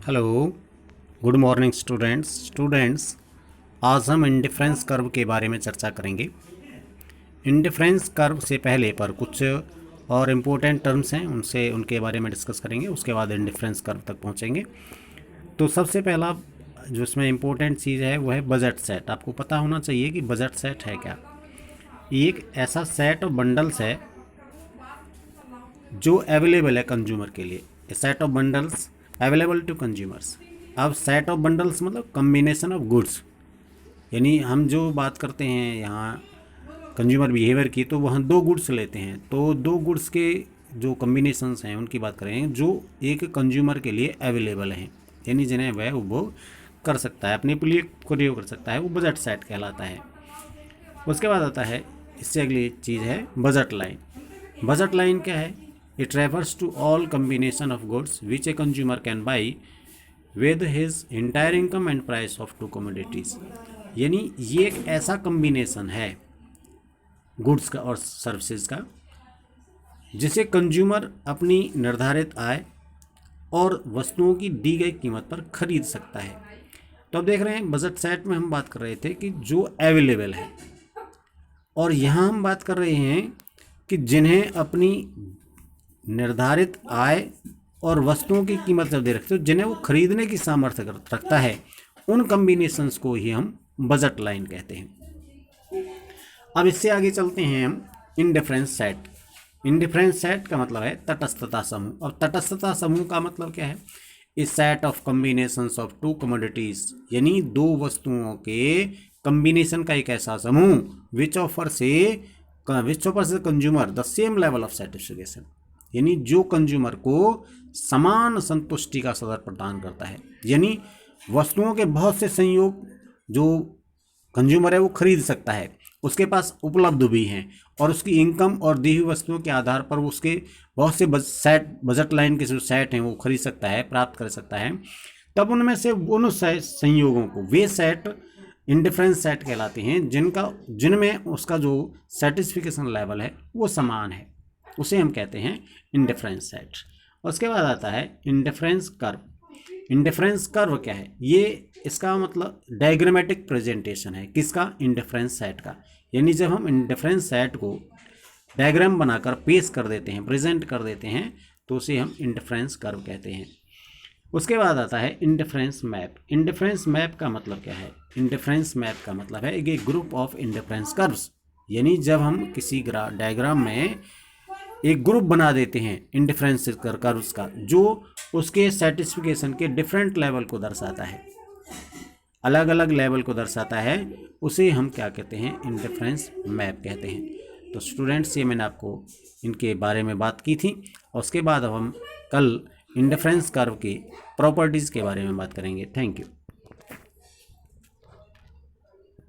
Hello, good morning students. आज हम indifference curve के बारे में चर्चा करेंगे। इंडिफरेंस कर्व से पहले पर कुछ और इम्पोर्टेंट टर्म्स हैं, उनके बारे में डिस्कस करेंगे। उसके बाद इंडिफरेंस कर्व तक पहुंचेंगे। तो सबसे पहला जो इसमें इम्पोर्टेंट चीज़ है वो है बजट सेट। आपको पता होना चाहिए कि बजट सेट है क्या। ये एक ऐसा सेट ऑफ बंडल्स है जो अवेलेबल है कंज्यूमर के लिए। Set of bundles available to consumers. अब सेट ऑफ बंडल्स मतलब कम्बिनेशन ऑफ गुड्स, यानी हम जो बात करते हैं यहाँ कंज्यूमर बिहेवियर की, तो वहाँ दो गुड्स लेते हैं, तो दो गुड्स के जो कम्बिनेशंस हैं उनकी बात करें जो एक कंज्यूमर के लिए अवेलेबल हैं, यानी जिन्हें वह उपभोग कर सकता है, अपने लिए प्रयोग कर सकता है, वो बजट सेट कहलाता है। उसके बाद आता है, इससे अगली चीज़ है बजट लाइन। बजट लाइन क्या है? It refers to all combination of goods which a consumer can buy with his entire income and price of two commodities. यानी ये एक ऐसा कम्बिनेशन है गुड्स का और सर्विसेज का जिसे कंज्यूमर अपनी निर्धारित आय और वस्तुओं की दी गई कीमत पर खरीद सकता है। तो अब देख रहे हैं बजट सेट में हम बात कर रहे थे कि जो अवेलेबल है, और यहाँ हम बात कर रहे हैं कि जिन्हें अपनी निर्धारित आय और वस्तुओं की कीमत जब दे रखते हो, जिन्हें वो खरीदने की सामर्थ्य रखता है, उन कम्बिनेशंस को ही हम बजट लाइन कहते हैं। अब इससे आगे चलते हैं हम इंडिफरेंस सेट। इंडिफरेंस सेट का मतलब है तटस्थता समूह। अब तटस्थता समूह का मतलब क्या है? इस set of combinations of to commodities, यानी दो वस्तुओं के कम्बिनेशन का एक ऐसा समूह which offers consumer the same level of satisfaction, यानी जो कंज्यूमर को समान संतुष्टि का स्तर प्रदान करता है। यानी वस्तुओं के बहुत से संयोग जो कंज्यूमर है वो खरीद सकता है, उसके पास उपलब्ध भी हैं, और उसकी इनकम और दी हुई वस्तुओं के आधार पर वो उसके बहुत से बजट लाइन के जो सेट हैं वो खरीद सकता है, प्राप्त कर सकता है। तब उनमें से उन संयोगों को वे सेट इंडिफरेंस सेट कहलाते हैं जिनमें उसका जो सेटिस्फिकेशन लेवल है वो समान है, उसे हम कहते हैं इंडिफरेंस सेट। उसके बाद आता है इंडिफरेंस कर्व। इंडिफरेंस कर्व क्या है? ये इसका मतलब डायग्रामेटिक प्रेजेंटेशन है। किसका? इंडिफरेंस सेट का। यानी जब हम इंडिफरेंस सेट को डायग्राम बनाकर पेश कर देते हैं, प्रेजेंट कर देते हैं, तो उसे हम इंडिफरेंस कर्व कहते हैं। उसके बाद आता है इंडिफरेंस मैप। इंडिफरेंस मैप का मतलब क्या है? इंडिफरेंस मैप का मतलब है एक ग्रुप ऑफ इंडिफरेंस कर्व्स, यानी जब हम किसी डायग्राम में एक ग्रुप बना देते हैं इंडिफरेंस कर्व्स का, जो उसके सेटिस्फिकेशन के डिफरेंट लेवल को दर्शाता है, अलग अलग लेवल को दर्शाता है, उसे हम क्या कहते हैं? इंडिफरेंस मैप कहते हैं। तो स्टूडेंट्स, ये मैंने आपको इनके बारे में बात की थी, और उसके बाद अब हम कल इंडिफरेंस कर्व की प्रॉपर्टीज़ के बारे में बात करेंगे। Thank you.